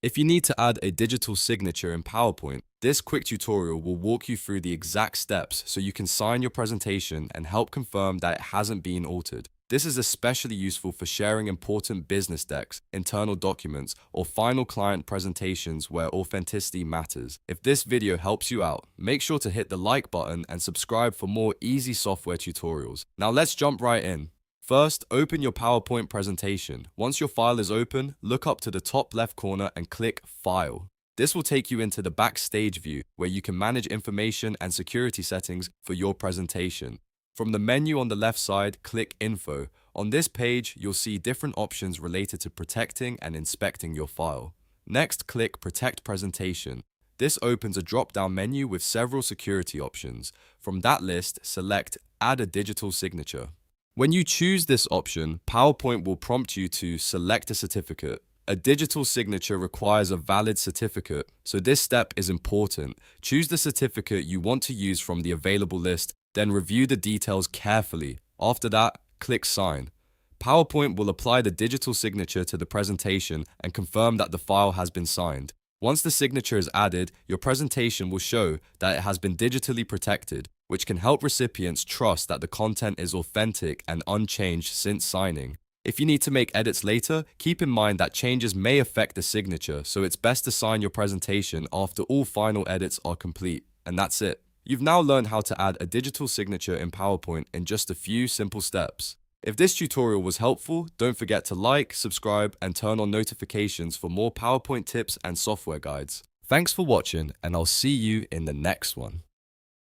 If you need to add a digital signature in PowerPoint, this quick tutorial will walk you through the exact steps so you can sign your presentation and help confirm that it hasn't been altered. This is especially useful for sharing important business decks, internal documents, or final client presentations where authenticity matters. If this video helps you out, make sure to hit the like button and subscribe for more easy software tutorials. Now let's jump right in. First, open your PowerPoint presentation. Once your file is open, look up to the top left corner and click File. This will take you into the Backstage view, where you can manage information and security settings for your presentation. From the menu on the left side, click Info. On this page, you'll see different options related to protecting and inspecting your file. Next, click Protect Presentation. This opens a drop-down menu with several security options. From that list, select Add a digital signature. When you choose this option, PowerPoint will prompt you to select a certificate. A digital signature requires a valid certificate, so this step is important. Choose the certificate you want to use from the available list, then review the details carefully. After that, click Sign. PowerPoint will apply the digital signature to the presentation and confirm that the file has been signed. Once the signature is added, your presentation will show that it has been digitally protected, which can help recipients trust that the content is authentic and unchanged since signing. If you need to make edits later, keep in mind that changes may affect the signature, so it's best to sign your presentation after all final edits are complete. And that's it. You've now learned how to add a digital signature in PowerPoint in just a few simple steps. If this tutorial was helpful, don't forget to like, subscribe, and turn on notifications for more PowerPoint tips and software guides. Thanks for watching, and I'll see you in the next one.